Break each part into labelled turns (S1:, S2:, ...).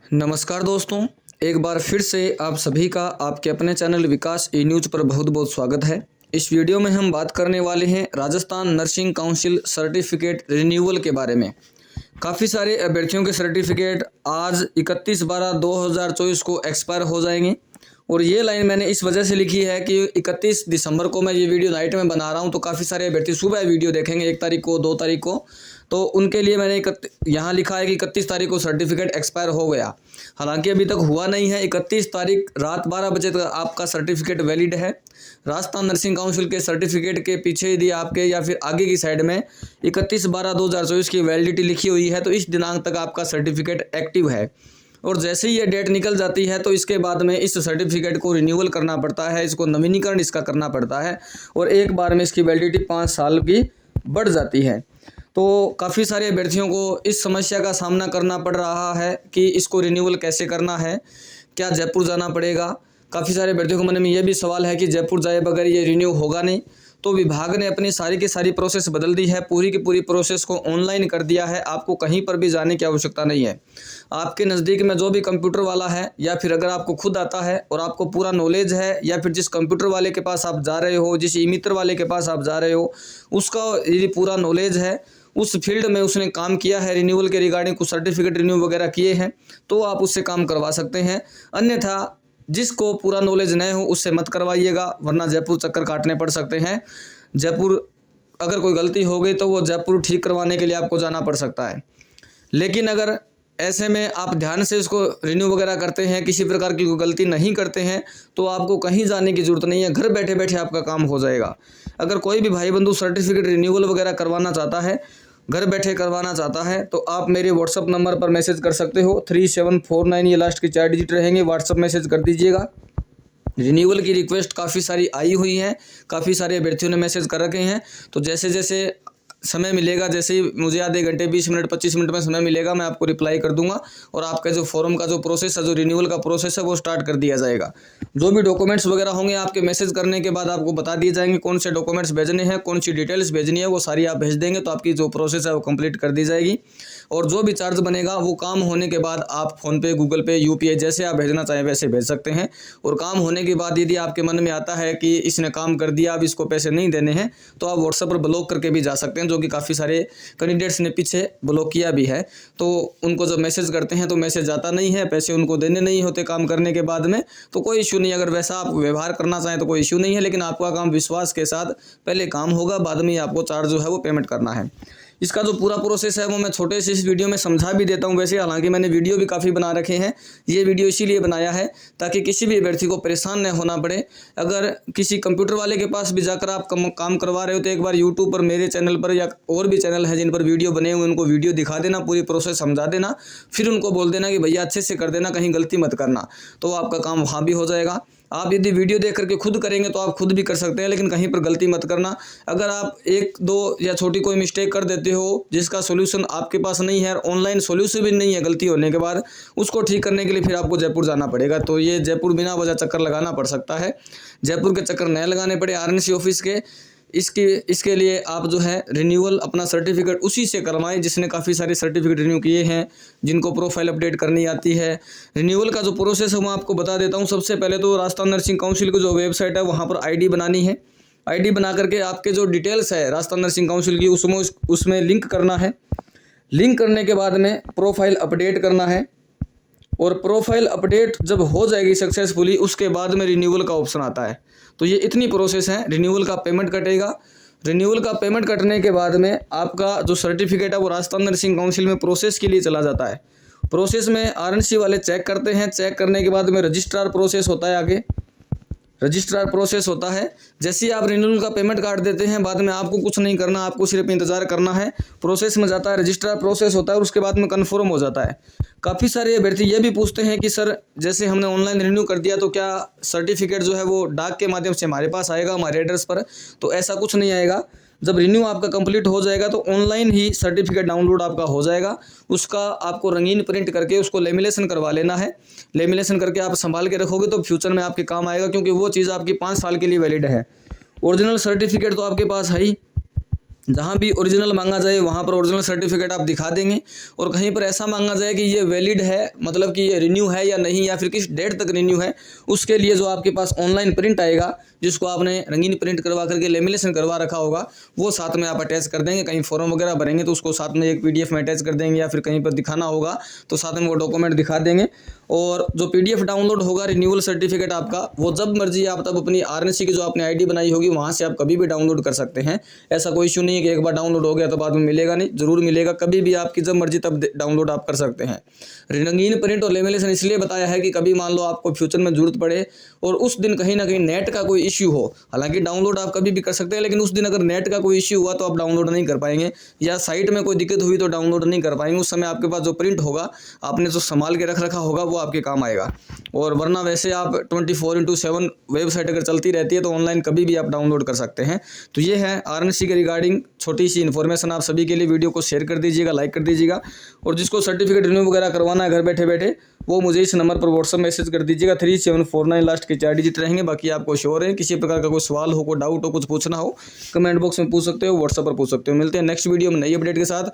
S1: नमस्कार दोस्तों, एक बार फिर से आप सभी का आपके अपने चैनल विकास ई न्यूज़ पर बहुत बहुत स्वागत है। इस वीडियो में हम बात करने वाले हैं Rajasthan nursing council certificate renewal के बारे में। काफ़ी सारे अभ्यर्थियों के सर्टिफिकेट आज 31/12/2024 को एक्सपायर हो जाएंगे और ये लाइन मैंने इस वजह से लिखी है कि 31 दिसंबर को मैं ये वीडियो नाइट में बना रहा हूँ, तो काफ़ी सारे अभ्यर्थी सुबह वीडियो देखेंगे 1 तारीख को, 2 तारीख को, तो उनके लिए मैंने यहाँ लिखा है कि 31 तारीख को सर्टिफिकेट एक्सपायर हो गया। हालांकि अभी तक हुआ नहीं है। 31 तारीख रात 12 बजे तक आपका सर्टिफिकेट वैलिड है। राजस्थान नर्सिंग काउंसिल के सर्टिफिकेट के पीछे यदि आपके या फिर आगे की साइड में 31/12/2024 की वैलिडिटी लिखी हुई है तो इस दिनांक तक आपका सर्टिफिकेट एक्टिव है। और जैसे ही ये डेट निकल जाती है तो इसके बाद में इस सर्टिफिकेट को रिन्यूअल करना पड़ता है, इसको नवीनीकरण इसका करना पड़ता है और एक बार में इसकी वैलिडिटी 5 साल की बढ़ जाती है। तो काफ़ी सारे अभ्यर्थियों को इस समस्या का सामना करना पड़ रहा है कि इसको रिन्यूअल कैसे करना है, क्या जयपुर जाना पड़ेगा। काफ़ी सारे अभ्यर्थियों के मन में ये भी सवाल है कि जयपुर जाए बगैर ये रिन्यू होगा नहीं। तो विभाग ने अपनी सारी की सारी प्रोसेस बदल दी है, पूरी की पूरी प्रोसेस को ऑनलाइन कर दिया है। आपको कहीं पर भी जाने की आवश्यकता नहीं है। आपके नज़दीक में जो भी कंप्यूटर वाला है या फिर अगर आपको खुद आता है और आपको पूरा नॉलेज है या फिर जिस कंप्यूटर वाले के पास आप जा रहे हो, जिस ई मित्र वाले के पास आप जा रहे हो, उसका यदि पूरा नॉलेज है, उस फील्ड में उसने काम किया है, रिन्यूअल के रिगार्डिंग कुछ सर्टिफिकेट रिन्यू वगैरह किए हैं, तो आप उससे काम करवा सकते हैं। अन्यथा जिसको पूरा नॉलेज नहीं हो उससे मत करवाइएगा, वरना जयपुर चक्कर काटने पड़ सकते हैं। जयपुर अगर कोई गलती हो गई तो वो जयपुर ठीक करवाने के लिए आपको जाना पड़ सकता है। लेकिन अगर ऐसे में आप ध्यान से इसको रिन्यू वगैरह करते हैं, किसी प्रकार की कोई गलती नहीं करते हैं, तो आपको कहीं जाने की ज़रूरत नहीं है, घर बैठे बैठे आपका काम हो जाएगा। अगर कोई भी भाई बंधु सर्टिफिकेट रिन्यूअल वगैरह करवाना चाहता है, घर बैठे करवाना चाहता है, तो आप मेरे व्हाट्सअप नंबर पर मैसेज कर सकते हो। 3749 ये लास्ट के 4 डिजिट रहेंगे, व्हाट्सअप मैसेज कर दीजिएगा। रिन्यूअल की रिक्वेस्ट काफ़ी सारी आई हुई है, काफ़ी सारे अभ्यर्थियों ने मैसेज कर रखे हैं। तो जैसे जैसे समय मिलेगा, जैसे ही मुझे आधे घंटे 20 मिनट 25 मिनट में समय मिलेगा, मैं आपको रिप्लाई कर दूंगा और आपका जो फॉर्म का जो प्रोसेस है, जो रिन्यूअल का प्रोसेस है, वो स्टार्ट कर दिया जाएगा। जो भी डॉक्यूमेंट्स वगैरह होंगे आपके मैसेज करने के बाद आपको बता दिए जाएंगे कौन से डॉक्यूमेंट्स भेजने हैं, कौन सी डिटेल्स भेजनी है, वो सारी आप भेज देंगे तो आपकी जो प्रोसेस है वो कंप्लीट कर दी जाएगी। और जो भी चार्ज बनेगा वो काम होने के बाद आप फ़ोनपे, गूगल पे, UPI जैसे आप भेजना चाहें वैसे भेज सकते हैं। और काम होने के बाद यदि आपके मन में आता है कि इसने काम कर दिया, अब इसको पैसे नहीं देने हैं, तो आप व्हाट्सएप पर ब्लॉक करके भी जा सकते हैं, जो कि काफ़ी सारे कैंडिडेट्स ने पीछे ब्लॉक किया भी है। तो उनको जब मैसेज करते हैं तो मैसेज आता नहीं है, पैसे उनको देने नहीं होते काम करने के बाद में, तो कोई इशू नहीं। अगर वैसा आप व्यवहार करना चाहें तो कोई इशू नहीं है, लेकिन आपका काम विश्वास के साथ पहले काम होगा, बाद में आपको चार्ज जो है वो पेमेंट करना है। इसका जो पूरा प्रोसेस है वो मैं छोटे से इस वीडियो में समझा भी देता हूं। वैसे हालांकि मैंने वीडियो भी काफ़ी बना रखे हैं, ये वीडियो इसीलिए बनाया है ताकि किसी भी अभ्यर्थी को परेशान न होना पड़े। अगर किसी कंप्यूटर वाले के पास भी जाकर आप काम करवा रहे हो तो एक बार यूट्यूब पर मेरे चैनल पर या और भी चैनल है जिन पर वीडियो बने हुए, उनको वीडियो दिखा देना, पूरी प्रोसेस समझा देना, फिर उनको बोल देना कि भैया अच्छे से कर देना, कहीं गलती मत करना, तो आपका काम वहाँ भी हो जाएगा। आप यदि वीडियो देख करके खुद करेंगे तो आप खुद भी कर सकते हैं, लेकिन कहीं पर गलती मत करना। अगर आप 1-2 या छोटी कोई मिस्टेक कर देते हो जिसका सॉल्यूशन आपके पास नहीं है, ऑनलाइन सॉल्यूशन भी नहीं है गलती होने के बाद, उसको ठीक करने के लिए फिर आपको जयपुर जाना पड़ेगा। तो ये जयपुर बिना वजह चक्कर लगाना पड़ सकता है। जयपुर के चक्कर नहीं लगाने पड़े RNC ऑफिस के। इसके लिए आप जो है रिन्यूअल अपना सर्टिफिकेट उसी से करवाएं जिसने काफ़ी सारे सर्टिफिकेट रिन्यू किए हैं, जिनको प्रोफाइल अपडेट करनी आती है। रिन्यूअल का जो प्रोसेस है मैं आपको बता देता हूं। सबसे पहले तो राजस्थान नर्सिंग काउंसिल की जो वेबसाइट है वहां पर ID बनानी है। ID बना करके आपके जो डिटेल्स है राजस्थान नर्सिंग काउंसिल की उसमें लिंक करना है। लिंक करने के बाद में प्रोफाइल अपडेट करना है और प्रोफाइल अपडेट जब हो जाएगी सक्सेसफुली, उसके बाद में रिन्यूअल का ऑप्शन आता है। तो ये इतनी प्रोसेस है। रिन्यूअल का पेमेंट कटेगा। रिन्यूअल का पेमेंट कटने के बाद में आपका जो सर्टिफिकेट है वो राजस्थान नर्सिंग काउंसिल में प्रोसेस के लिए चला जाता है। प्रोसेस में RNC वाले चेक करते हैं। चेक करने के बाद में रजिस्ट्रार प्रोसेस होता है, आगे रजिस्ट्रार प्रोसेस होता है। जैसे ही आप रिन्यूअल का पेमेंट काट देते हैं, बाद में आपको कुछ नहीं करना, आपको सिर्फ इंतजार करना है। प्रोसेस में जाता है, रजिस्ट्रार प्रोसेस होता है और उसके बाद में कन्फर्म हो जाता है। काफ़ी सारे अभ्यर्थी ये भी पूछते हैं कि सर जैसे हमने ऑनलाइन रिन्यू कर दिया तो क्या सर्टिफिकेट जो है वो डाक के माध्यम से हमारे पास आएगा, हमारे एड्रेस पर? तो ऐसा कुछ नहीं आएगा। जब रिन्यू आपका कंप्लीट हो जाएगा तो ऑनलाइन ही सर्टिफिकेट डाउनलोड आपका हो जाएगा। उसका आपको रंगीन प्रिंट करके उसको लेमिनेशन करवा लेना है। लेमिनेशन करके आप संभाल के रखोगे तो फ्यूचर में आपके काम आएगा, क्योंकि वो चीज़ आपकी 5 साल के लिए वैलिड है। ओरिजिनल सर्टिफिकेट तो आपके पास है ही, जहाँ भी ओरिजिनल मांगा जाए वहाँ पर ओरिजिनल सर्टिफिकेट आप दिखा देंगे, और कहीं पर ऐसा मांगा जाए कि ये वैलिड है, मतलब कि ये रिन्यू है या नहीं, या फिर किस डेट तक रिन्यू है, उसके लिए जो आपके पास ऑनलाइन प्रिंट आएगा, जिसको आपने रंगीन प्रिंट करवा करके लेमिनेशन करवा रखा होगा, वो साथ में आप अटैच कर देंगे। कहीं फॉर्म वगैरह भरेंगे तो उसको साथ में एक PDF में अटैच कर देंगे, या फिर कहीं पर दिखाना होगा तो साथ में वो डॉक्यूमेंट दिखा देंगे। और जो PDF डाउनलोड होगा रिन्यूअल सर्टिफिकेट आपका, वो जब मर्जी आप तब अपनी RNC की जो आपने ID बनाई होगी वहाँ से आप कभी भी डाउनलोड कर सकते हैं। ऐसा कोई इशू नहीं है कि एक बार डाउनलोड हो गया तो बाद में मिलेगा नहीं, जरूर मिलेगा, कभी भी आपकी जब मर्जी तब डाउनलोड आप कर सकते हैं। रंगीन प्रिंट और लेमिनेशन इसलिए बताया है कि कभी मान लो आपको फ्यूचर में जरूरत पड़े और उस दिन कहीं ना कहीं नेट का कोई इश्यू हो, हालांकि डाउनलोड आप कभी भी कर सकते हैं, लेकिन उस दिन अगर नेट का कोई इश्यू हुआ तो आप डाउनलोड नहीं कर पाएंगे, या साइट में कोई दिक्कत हुई तो डाउनलोड नहीं कर पाएंगे। उस समय आपके पास जो प्रिंट होगा आपने जो संभाल के रख रखा होगा वो आपके काम आएगा। और वरना वैसे आप 24/7 वेबसाइट अगर चलती रहती है तो ऑनलाइन कभी भी आप डाउनलोड कर सकते हैं। तो ये है RNC के रिगार्डिंग छोटी सी इन्फॉर्मेशन आप सभी के लिए। वीडियो को शेयर कर दीजिएगा, लाइक कर दीजिएगा, और जिसको सर्टिफिकेट रिन्यू वगैरह करवाना है घर बैठे बैठे वो मुझे इस नंबर पर व्हाट्सअप मैसेज कर दीजिएगा। 3749 लास्ट के 4 डिजिट रहेंगे, बाकी आपको श्योर है। किसी प्रकार का कोई सवाल हो, कोई डाउट हो, कुछ पूछना हो, कमेंट बॉक्स में पूछ सकते हो, व्हाट्सअप पर पूछ सकते हो। मिलते हैं नेक्स्ट वीडियो में नई अपडेट के साथ।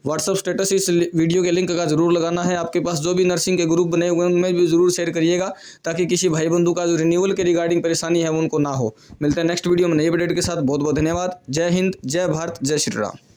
S1: व्हाट्सअप स्टेटस इस वीडियो के लिंक का जरूर लगाना है। आपके पास जो भी नर्सिंग के ग्रुप बने हुए हैं उनमें भी जरूर शेयर करिएगा, ताकि किसी भाई बंधु का जो रिन्यूअल के रिगार्डिंग परेशानी है वो उनको ना हो। मिलते हैं नेक्स्ट वीडियो में नई अपडेट के साथ। बहुत बहुत धन्यवाद। जय हिंद, जय भारत, जय श्री राम।